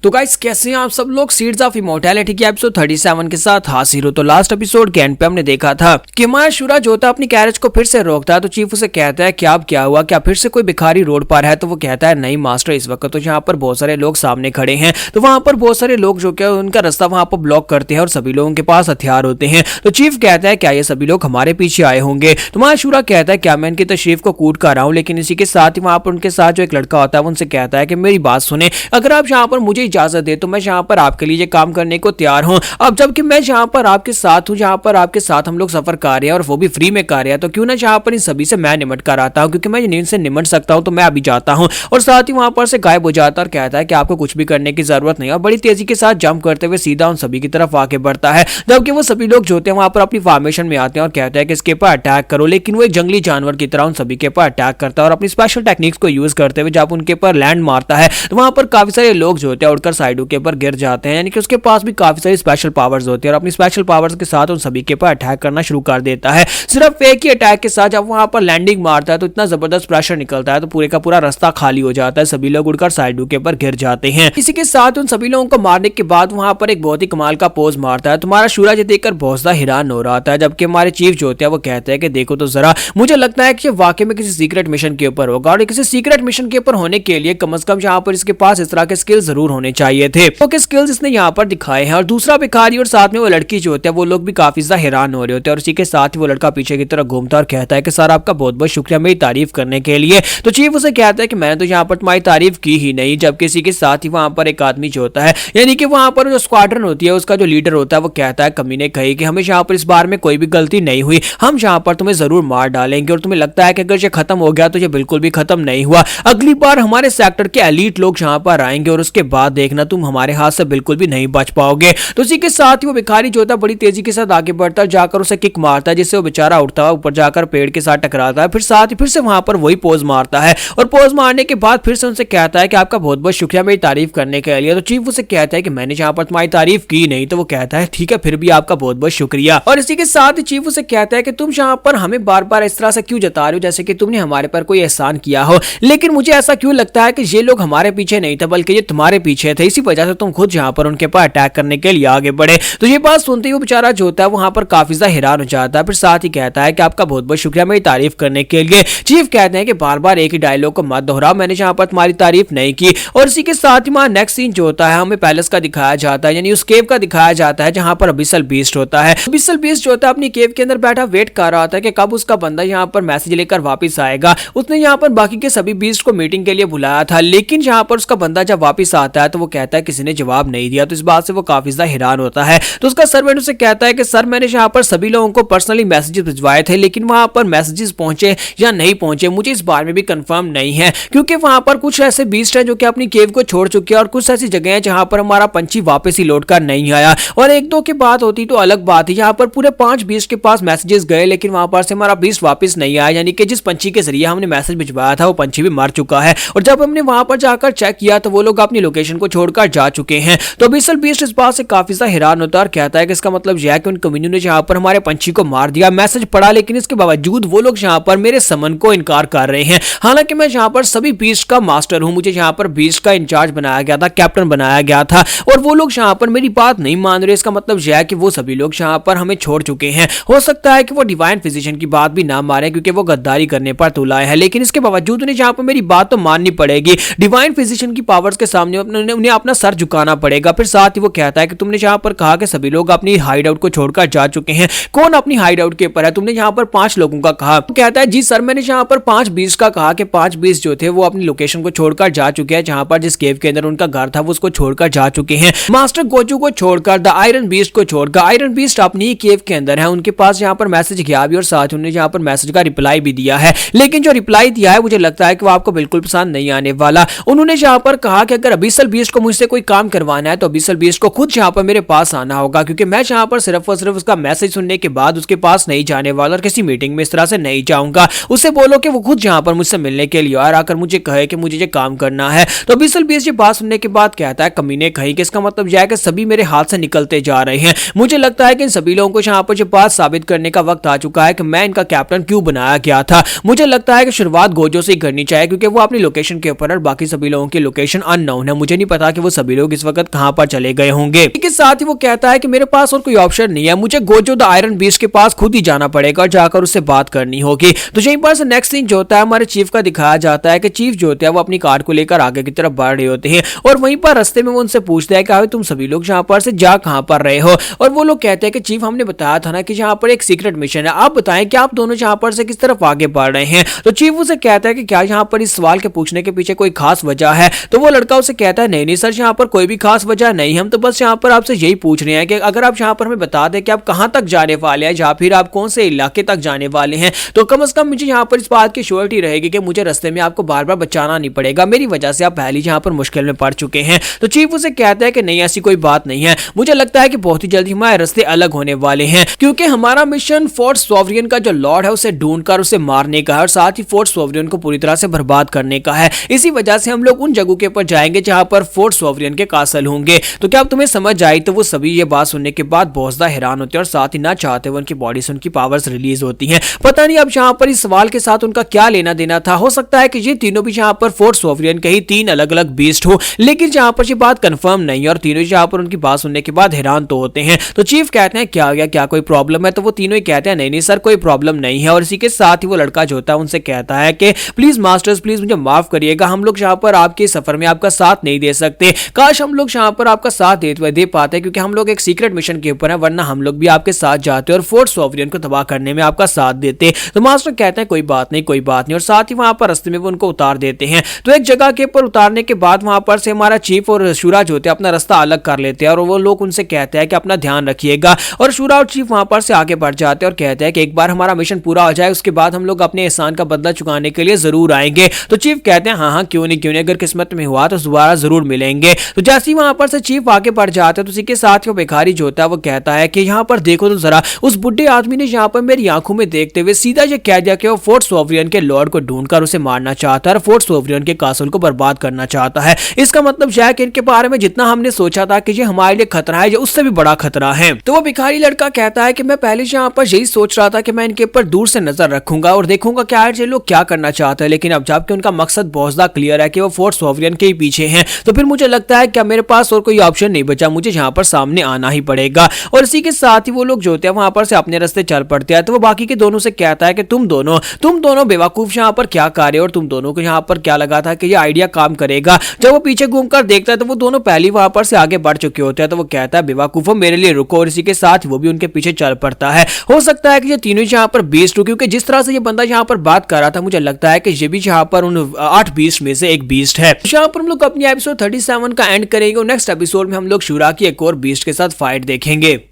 तो गाइस कैसे हैं आप सब लोग। सीड्स ऑफ इमॉर्टैलिटी के एपिसोड 37 के साथ हाजिर हो। तो लास्ट एपिसोड के एंड पे हमने देखा था कि हमारा शूरा जो होता है अपनी कैरेज को फिर से रोकता है। तो चीफ उसे कहता है कि अब क्या हुआ, क्या फिर से कोई भिखारी रोड पर है। तो वो कहता है नहीं मास्टर, इस वक्त तो यहाँ पर बहुत सारे लोग सामने खड़े हैं। तो वहां पर बहुत सारे लोग जो क्या उनका रास्ता वहां पर ब्लॉक करते हैं और सभी लोगों के पास हथियार होते हैं। तो चीफ कहता है क्या ये सभी लोग हमारे पीछे आए होंगे। तो हमारा शूरा कहता है क्या मैं इनकी तशरीफ को कूट कर रहा हूँ। लेकिन इसी के साथ ही वहां पर उनके साथ जो एक लड़का होता है वो उनसे कहता है कि मेरी बात सुने, अगर आप यहाँ पर मुझे इजाजत दे तो मैं यहाँ पर आपके लिए काम करने को तैयार हूँ। अब जबकि मैं यहाँ पर आपके साथ हूँ, जहाँ पर आपके साथ हम लोग सफर कर रहे हैं और वो भी फ्री में कर रहे हैं, तो क्यों ना यहाँ पर इन सभी से मैं निमट कर आता हूँ, क्योंकि मैं नींद से निमट सकता हूँ। तो मैं अभी जाता हूँ। और साथ ही वहां पर से गायब हो जाता है और कहता है कि आपको कुछ भी करने की जरूरत नहीं है। और बड़ी तेजी के साथ जंप करते हुए सीधा उन सभी की तरफ आगे बढ़ता है। जबकि वो सभी लोग जो होते हैं वहां पर अपनी फॉर्मेशन में आते हैं और कहते हैं कि इसके ऊपर अटैक करो। लेकिन वो एक जंगली जानवर की तरह उन सभी के ऊपर अटैक करता है और अपनी स्पेशल टेक्निक्स को यूज करते हुए जब उनके ऊपर लैंड मारता है तो वहां पर काफी सारे लोग जो होते हैं उड़कर साइडों के ऊपर गिर जाते हैं। यानी कि उसके पास भी काफी सारी स्पेशल पावर्स होती है और अपनी स्पेशल पावर्स के साथ उन सभी के ऊपर अटैक करना शुरू कर देता है। सिर्फ एक ही अटैक के साथ जब वहां पर लैंडिंग मारता है तो इतना जबरदस्त प्रेशर निकलता है तो पूरे का पूरा रास्ता खाली हो जाता है। सभी लोग उड़कर साइडों के ऊपर गिर जाते हैं। इसी के साथ उन सभी लोगों को मारने के बाद वहां पर एक बहुत ही कमाल का पोज मारता है। तुम्हारा शूरा ये देखकर बहुत ज्यादा हैरान हो रहा था। जबकि हमारे चीफ जो होते हैं वो कहते हैं कि देखो तो जरा, मुझे लगता है कि वाकई में किसी सीक्रेट मिशन के ऊपर होगा और किसी सीक्रेट मिशन के ऊपर होने के लिए कम से कम यहाँ पर इसके पास इस तरह के स्किल्स जरूर होने चाहिए थे। तो के स्किल्स इसने यहाँ पर दिखाए हैं। और दूसरा भिखारी और साथ में वो लड़की जो होते हैं वो लोग भी काफी ज्यादा हैरान हो रहे होते हैं। और इसी के साथ ही वो लड़का पीछे की तरफ घूमता है और कहता है कि सर आपका बहुत बहुत शुक्रिया मेरी तारीफ करने के लिए। तो चीफ उसे कहता है कि मैंने तो यहाँ पर तुम्हारी तारीफ की ही नहीं। जबकि इसी के साथ ही वहां पर एक आदमी जो होता है, यानी कि वहां पर जो स्क्वाड्रन होती है उसका जो लीडर होता है वो कहता है कमीने कही कि हमें यहाँ पर इस बार में कोई भी गलती नहीं हुई, हम यहाँ पर तुम्हें जरूर मार डालेंगे। और तुम्हें लगता है कि अगर ये खत्म हो गया तो ये बिल्कुल भी खत्म नहीं हुआ। अगली बार हमारे सेक्टर के एलीट लोग यहाँ पर आएंगे और उसके बाद देखना तुम हमारे हाथ से बिल्कुल भी नहीं बच पाओगे। तो इसी के साथ ही वो भिखारी जो होता है बड़ी तेजी के साथ आगे बढ़ता है, जाकर उसे किक मारता है जिससे वो बेचारा उठता है, ऊपर जाकर पेड़ के साथ टकराता है। फिर साथ ही फिर से वहां पर वही पोज मारता है और पोज मारने के बाद फिर से उनसे कहता है कि आपका बहुत बहुत शुक्रिया मेरी तारीफ करने के लिए। तो चीफ उसे कहता है कि मैंने यहाँ पर तुम्हारी तारीफ की नहीं। तो वो कहता है ठीक है फिर भी आपका बहुत बहुत शुक्रिया। और इसी के साथ ही चीफ उसे कहता है कि तुम यहाँ पर हमें बार बार इस तरह से क्यों जता रहे हो जैसे कि तुमने हमारे पर कोई एहसान किया हो। लेकिन मुझे ऐसा क्यों लगता है कि ये लोग हमारे पीछे नहीं थे बल्कि ये तुम्हारे पीछे थे, इसी वजह से तुम खुद यहाँ पर उनके पास अटैक करने के लिए आगे बढ़े। तो ये बात सुनते ही वो बेचारा जो होता है वहां पर काफी ज्यादा हैरान हो जाता है। फिर साथ ही कहता है कि आपका बहुत बहुत शुक्रिया मेरी तारीफ करने के लिए। चीफ कहते हैं कि बार बार एक ही डायलॉग को मत दोहराओ, मैंने यहाँ पर तुम्हारी तारीफ नहीं की। और इसी के साथ ही वहां नेक्स्ट सीन जो होता है हमें पैलेस का दिखाया जाता है, यानी उस केव का दिखाया जाता है जहां पर अबिसल बीस्ट होता है। अबिसल बीस्ट जो होता है अपनी केव के अंदर बैठा वेट कर रहा होता है कि कब उसका बंदा यहाँ पर मैसेज लेकर वापस आएगा। उसने यहाँ पर बाकी के सभी बीस्ट को मीटिंग के लिए बुलाया था, लेकिन यहाँ पर उसका बंदा जब वापस आता है तो वो कहता है किसी ने जवाब नहीं दिया। तो इस बात से वो काफी ज्यादा हैरान होता है। तो उसका सर्वेंट उसे कहता है कि सर मैंने यहाँ पर सभी लोगों को पर्सनली मैसेजेस भिजवाए थे, लेकिन वहां पर मैसेजेस पहुंचे या नहीं पहुंचे मुझे इस बारे में भी कंफर्म नहीं है, क्योंकि वहां पर कुछ ऐसे बीस्ट हैं जो कि अपनी केव को छोड़ चुके हैं और कुछ ऐसी जगह हैं जहां पर हमारा पंछी वापस ही लौट कर नहीं आया। और एक दो की बात होती तो अलग बात है, यहाँ पर पूरे 5 बीस्ट के पास मैसेजेस गए लेकिन वहां पर से हमारा बीस्ट वापस नहीं आया, यानी कि जिस पंछी के जरिए हमने मैसेज भिजवाया था वो पंछी भी मर चुका है। और जब हमने वहां पर जाकर चेक किया तो वो लोग अपनी लोकेशन को छोड़कर जा चुके हैं। तो अबिसल बीस्ट इस बात से काफी ज्यादा हैरान होता है और कहता है कि इसका मतलब यह है कि उन कम्युनिटी ने जहां पर हमारे पंछी को मार दिया, मैसेज पढ़ा, लेकिन इसके बावजूद वो लोग यहाँ पर मेरे समन को इनकार कर रहे हैं। हालांकि मैं यहाँ पर सभी बीस्ट का मास्टर हूँ, मुझे यहाँ पर बीस्ट का इंचार्ज बनाया गया था, कैप्टन बनाया गया था, और वो लोग यहाँ पर मेरी बात नहीं मान रहे। इसका मतलब यह है कि वो सभी लोग यहाँ पर हमें छोड़ चुके हैं। हो सकता है कि वो डिवाइन फिजिशियन की बात भी ना मारे क्योंकि वो गद्दारी करने पर तुलाए हैं, लेकिन इसके बावजूद उन्हें यहाँ पर मेरी बात तो माननी पड़ेगी। डिवाइन फिजिशियन की पावर्स के सामने उन्हें अपना सर झुकाना पड़ेगा। फिर साथ ही वो कहता है कि तुमने यहाँ पर कहा कि सभी लोग अपनी हाइड आउट को छोड़कर जा चुके हैं, कौन अपनी हाइड आउट के ऊपर है? तुमने यहाँ पर 5 लोगों का कहा। तो कहता है जी सर मैंने यहाँ पर 5 बीस्ट का कहा कि 5 बीस्ट जो थे वो अपनी लोकेशन को छोड़कर जा चुके हैं, जहां पर जिस केव के अंदर उनका घर था वो उसको छोड़कर जा चुके हैं। मास्टर गोजू को छोड़कर, द आयरन बीस्ट को छोड़कर, आयरन बीस्ट अपनी केव के अंदर है, उनके पास यहाँ पर मैसेज गया भी और साथ उन्होंने यहाँ पर मैसेज का रिप्लाई भी दिया है, लेकिन जो रिप्लाई दिया है मुझे लगता है कि वो आपको बिल्कुल पसंद नहीं आने वाला। उन्होंने यहाँ पर कहा कि अगर अबिसल बीस्ट को मुझसे कोई काम करवाना है तो अबिसल बीस्ट को खुद यहाँ पर मेरे पास आना होगा, क्योंकि मैं यहाँ पर सिर्फ और सिर्फ उसका मैसेज सुनने के बाद उसके पास नहीं जाने वाला और किसी मीटिंग में इस तरह से नहीं जाऊंगा। उससे बोलो कि वो खुद यहाँ पर मुझसे मिलने के लिए और आकर मुझे कहे कि मुझे ये काम करना है। तो अबिसल बीस्ट ये बात सुनने के बाद कहता है कमीने कहीं कि इसका मतलब यह है कि सभी मेरे हाथ से निकलते जा रहे हैं। मुझे लगता है कि इन सभी लोगों को यहाँ पर ये बात साबित करने का वक्त आ चुका है कि मैं इनका कैप्टन क्यों बनाया गया था। मुझे लगता है कि शुरुआत गोजो से ही करनी चाहिए क्योंकि वो अपनी लोकेशन के ऊपर और बाकी सभी लोगों की लोकेशन अननोन है। मुझे नहीं पता कि वो सभी लोग इस वक्त कहां पर चले गए होंगे। इसके साथ ही वो कहता है कि मेरे पास और कोई ऑप्शन नहीं है, मुझे गोजो द आयरन बीस्ट के पास खुद ही जाना पड़ेगा और जाकर उससे बात करनी होगी। तो यहीं पर से नेक्स्ट सीन जो होता है हमारे चीफ का दिखाया जाता है कि चीफ जो होता है वो अपनी कार को लेकर आगे की तरफ बढ़ रहे होते हैं और वहीं पर रास्ते में वो उनसे पूछता है कि तुम सभी लोग यहाँ पर से जा कहां पर रहे हो, और वो लोग कहते हैं कि चीफ हमने बताया था ना कि यहाँ पर एक सीक्रेट मिशन है, आप बताएं कि आप दोनों यहाँ पर से किस तरफ आगे बढ़ रहे हैं। तो चीफ उसे कहता है कि क्या यहाँ पर इस सवाल के पूछने के पीछे कोई खास वजह है। तो वो लड़का उसे कहता है नहीं सर, यहाँ पर कोई भी खास वजह नहीं, हम तो बस यहाँ पर आपसे यही पूछ रहे हैं कि अगर आप यहाँ पर हमें बता दें कि आप कहां तक जाने वाले हैं या फिर आप कौन से इलाके तक जाने वाले हैं, तो कम से कम मुझे यहाँ पर इस बात की श्योरिटी रहेगी कि मुझे रास्ते में आपको बार बार बचाना नहीं पड़ेगा, मेरी वजह से आप पहले यहाँ पर मुश्किल में पड़ चुके हैं। तो चीफ उसे कहता है कि नहीं ऐसी कोई बात नहीं है, मुझे लगता है कि बहुत ही जल्दी हमारे रास्ते अलग होने वाले हैं, क्योंकि हमारा मिशन फोर्ट सोवरियन का जो लॉर्ड है उसे ढूंढकर उसे मारने का है और साथ ही फोर्ट सोवरियन को पूरी तरह से बर्बाद करने का है। इसी वजह से हम लोग उन जगहों के ऊपर जाएंगे जहां पर फोर्ट सोवरियन के कासल होंगे। तो क्या अब तुम्हें समझ आई। तो वो सभी ये बात सुनने के बाद बहुत ज्यादा हैरान होते हैं और साथ ही ना चाहते हुए उनकी बॉडी से उनकी पावर्स रिलीज होती हैं। पता नहीं अब यहाँ पर इस सवाल के साथ उनका क्या लेना देना था, हो सकता है कि ये तीनों भी यहाँ पर फोर्ट सोवरियन के ही तीन अलग अलग बीस्ट हो, लेकिन जहाँ पर ये बात कंफर्म नहीं है और तीनों यहाँ पर उनकी बात सुनने के बाद हैरान तो होते हैं। तो चीफ कहते हैं क्या हो गया, क्या कोई प्रॉब्लम है। तो वो तीनों ही कहते हैं नहीं सर कोई प्रॉब्लम नहीं है। और इसी के साथ ही वो लड़का जो होता है उनसे कहता है कि प्लीज मास्टर्स प्लीज मुझे माफ करिएगा, हम लोग यहाँ पर आपके सफर में आपका साथ नहीं दे सकते, काश हम लोग यहाँ पर आपका साथ दे पाते क्योंकि हम लोग एक सीक्रेट मिशन के ऊपर है, वरना हम लोग भी आपके साथ जाते और फोर्ट सोवरियन को तबाह करने में आपका साथ देते। तो मास्टर कहते हैं कोई बात नहीं कोई बात नहीं, और साथ ही वहां पर रास्ते में वो उनको उतार देते हैं। तो एक जगह के ऊपर उतारने के बाद वहां पर से हमारा चीफ और शूरा जो होते हैं अपना रास्ता अलग कर लेते हैं और वो लोग उनसे कहते हैं कि अपना ध्यान रखिएगा। और शूरा और चीफ वहां पर से आगे बढ़ जाते हैं और कहते हैं कि एक बार हमारा मिशन पूरा हो जाए उसके बाद हम लोग अपने एहसान का बदला चुकाने के लिए जरूर आएंगे। तो चीफ कहते हैं हाँ क्यों नहीं, अगर किस्मत में हुआ तो दोबारा जरूर मिलेंगे। तो जैसे ही वहां पर से चीफ आगे बढ़ जाते हैं तो उसी के साथ वो भिखारी जो होता है वो कहता है कि यहाँ पर देखो तो जरा, उस बुढ़े आदमी ने यहाँ पर मेरी आंखों में देखते हुए सीधा ये कह दिया कि वो फोर्ट सोवरियन के लॉर्ड को ढूंढकर उसे मारना चाहता है और फोर्ट सोवरियन के कासल को बर्बाद करना चाहता है। इसका मतलब यह है कि इनके बारे में जितना हमने सोचा था कि ये हमारे लिए खतरा है, ये उससे भी बड़ा खतरा है। तो वो भिखारी लड़का कहता है कि मैं पहले यहाँ पर यही सोच रहा था कि मैं इनके ऊपर दूर से नजर रखूंगा और देखूंगा क्या ये लोग क्या करना चाहते हैं, लेकिन अब जबकि उनका मकसद बहुत ज्यादा क्लियर है कि वो फोर्ट सोवरियन के ही पीछे हैं, तो फिर मुझे लगता है कि मेरे पास और कोई ऑप्शन नहीं बचा, मुझे यहाँ पर सामने आना ही पड़ेगा। और इसी के साथ ही वो लोग जो होते हैं वहां पर से अपने रास्ते चल पड़ते हैं। तो वो बाकी के दोनों से कहता है कि तुम दोनों बेवकूफ यहाँ पर क्या कर रहे हो और तुम दोनों को यहाँ पर क्या लगा था कि ये आइडिया काम करेगा। जब वो पीछे घूमकर देखता है तो वो दोनों पहले वहां पर से आगे बढ़ चुके होते हैं। तो वो कहता है बेवकूफो मेरे लिए रुको, और इसी के साथ वो भी उनके पीछे चल पड़ता है। हो सकता है कि ये तीनों यहाँ पर बीस्ट हो, क्योंकि जिस तरह से ये बंदा यहाँ पर बात कर रहा था मुझे लगता है कि ये भी यहाँ पर उन 8 बीस्ट में से एक बीस्ट है। यहाँ पर हम लोग अपनी एपिसोड 37 का एंड करेंगे और नेक्स्ट एपिसोड में हम लोग शूरा की एक और बीस्ट के साथ फाइट देखेंगे।